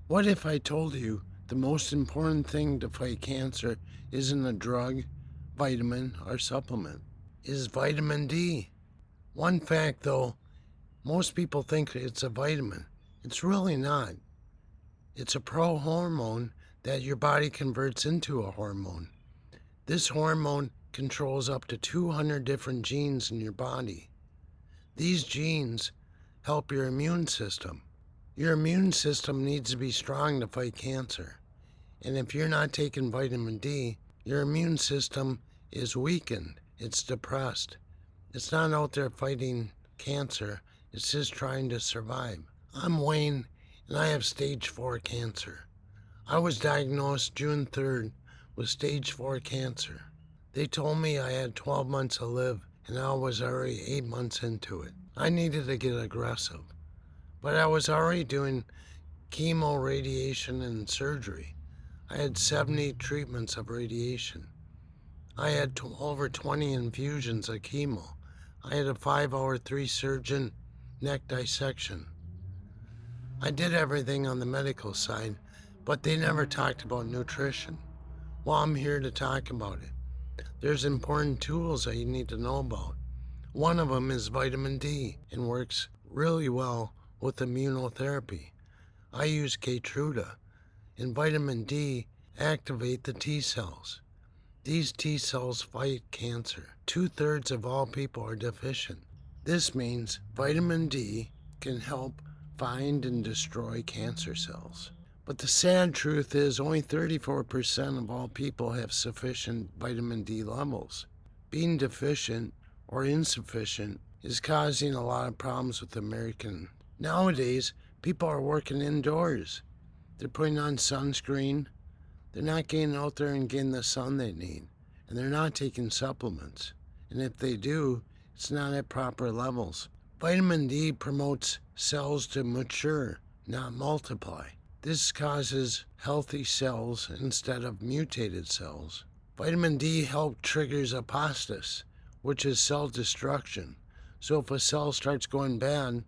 What if I told you the most important thing to fight cancer isn't a drug, vitamin, or supplement? Is vitamin D. One fact though, most people think it's a vitamin. It's really not. It's a pro-hormone that your body converts into a hormone. This hormone controls up to 200 different genes in your body. These genes help your immune system. Your immune system needs to be strong to fight cancer. And if you're not taking vitamin D, your immune system is weakened. It's depressed. It's not out there fighting cancer. It's just trying to survive. I'm Wayne, and I have stage 4 cancer. I was diagnosed June 3rd with stage 4 cancer. They told me I had 12 months to live, and I was already 8 months into it. I needed to get aggressive. But I was already doing chemo, radiation, and surgery. I had 70 treatments of radiation. I had over 20 infusions of chemo. I had a 5-hour 3-surgeon neck dissection. I did everything on the medical side, but they never talked about nutrition. Well, I'm here to talk about it. There's important tools that you need to know about. One of them is vitamin D and works really well with immunotherapy. I use Keytruda, and vitamin D activate the T cells. These T cells fight cancer. 2/3 of all people are deficient. This means vitamin D can help find and destroy cancer cells. But the sad truth is only 34% of all people have sufficient vitamin D levels. Being deficient or insufficient is causing a lot of problems with Americans. Nowadays, people are working indoors. They're putting on sunscreen. They're not getting out there and getting the sun they need. And they're not taking supplements. And if they do, it's not at proper levels. Vitamin D promotes cells to mature, not multiply. This causes healthy cells instead of mutated cells. Vitamin D helps triggers apostasis, which is cell destruction. So if a cell starts going bad,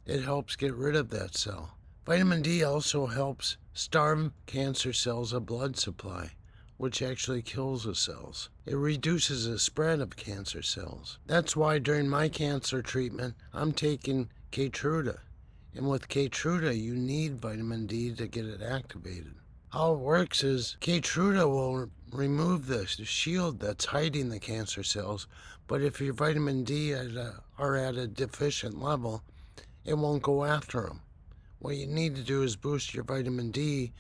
it helps get rid of that cell. Vitamin D also helps starve cancer cells a blood supply, which actually kills the cells. It reduces the spread of cancer cells. That's why during my cancer treatment, I'm taking Keytruda. And with Keytruda, you need vitamin D to get it activated. How it works is Keytruda will remove the shield that's hiding the cancer cells, but if your vitamin D are at a deficient level, it won't go after them. What you need to do is boost your vitamin D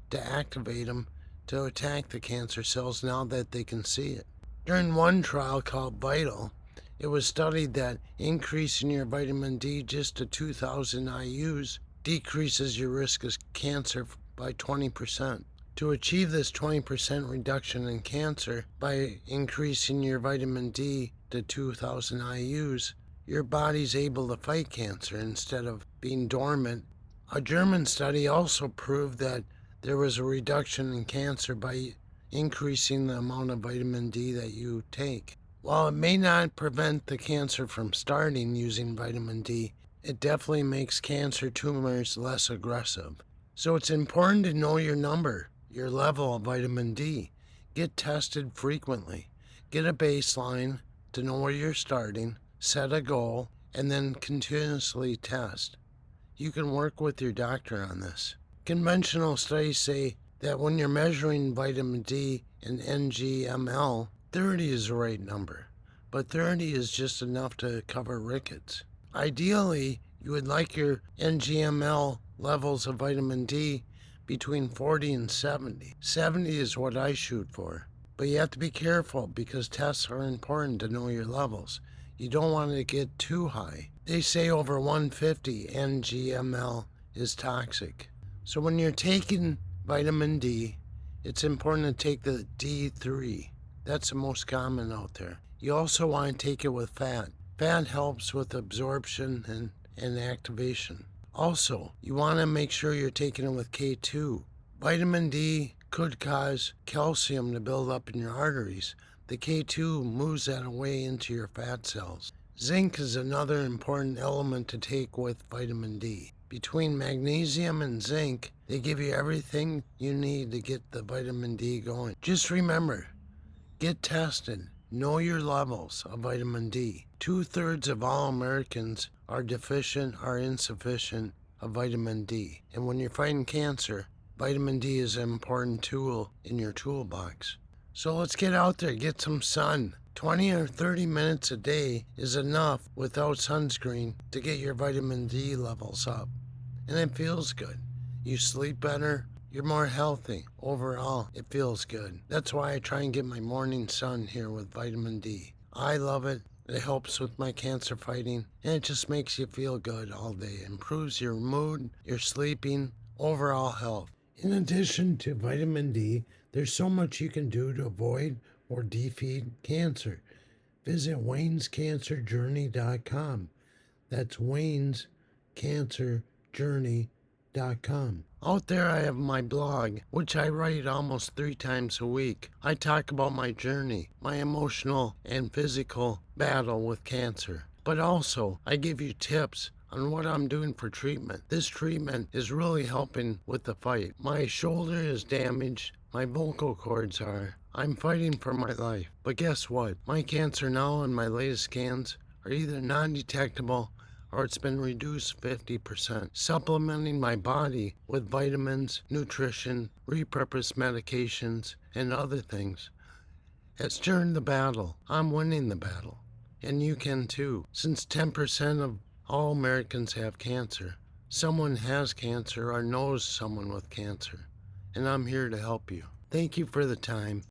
to activate them to attack the cancer cells now that they can see it. During one trial called VITAL, it was studied that increasing your vitamin D just to 2,000 IUs decreases your risk of cancer by 20%. To achieve this 20% reduction in cancer by increasing your vitamin D to 2,000 IUs, your body's able to fight cancer instead of being dormant. A German study also proved that there was a reduction in cancer by increasing the amount of vitamin D that you take. While it may not prevent the cancer from starting using vitamin D, it definitely makes cancer tumors less aggressive. So it's important to know your number, your level of vitamin D. Get tested frequently. Get a baseline to know where you're starting, set a goal, and then continuously test. You can work with your doctor on this. Conventional studies say that when you're measuring vitamin D in NGML, 30 is the right number, but 30 is just enough to cover rickets. Ideally, you would like your NGML levels of vitamin D between 40 and 70. 70 is what I shoot for, but you have to be careful because tests are important to know your levels. You don't want to get too high. They say over 150 NGML is toxic. So when you're taking vitamin D, it's important to take the D3. That's the most common out there. You also want to take it with fat. Fat helps with absorption and activation. Also, you want to make sure you're taking it with K2. Vitamin D could cause calcium to build up in your arteries. The K2 moves that away into your fat cells. Zinc is another important element to take with vitamin D. Between magnesium and zinc, they give you everything you need to get the vitamin D going. Just remember, get tested. Know your levels of vitamin D. 2/3 of all Americans are deficient or insufficient of vitamin D. And when you're fighting cancer, vitamin D is an important tool in your toolbox. So let's get out there, get some sun. 20 or 30 minutes a day is enough without sunscreen to get your vitamin D levels up. And it feels good. You sleep better. You're more healthy. Overall, it feels good. That's why I try and get my morning sun here with vitamin D. I love it. It helps with my cancer fighting, and it just makes you feel good all day. It improves your mood, your sleeping, overall health. In addition to vitamin D, there's so much you can do to avoid or defeat cancer. Visit waynescancerjourney.com. That's waynescancerjourney.com. Out there I have my blog, which I write almost 3 times a week. I talk about my journey, my emotional and physical battle with cancer. But also, I give you tips on what I'm doing for treatment. This treatment is really helping with the fight. My shoulder is damaged, my vocal cords are. I'm fighting for my life. But guess what? My cancer now and my latest scans are either non-detectable or it's been reduced 50%. Supplementing my body with vitamins, nutrition, repurposed medications, and other things has turned the battle. I'm winning the battle. And you can too. Since 10% of all Americans have cancer, someone has cancer or knows someone with cancer. And I'm here to help you. Thank you for the time.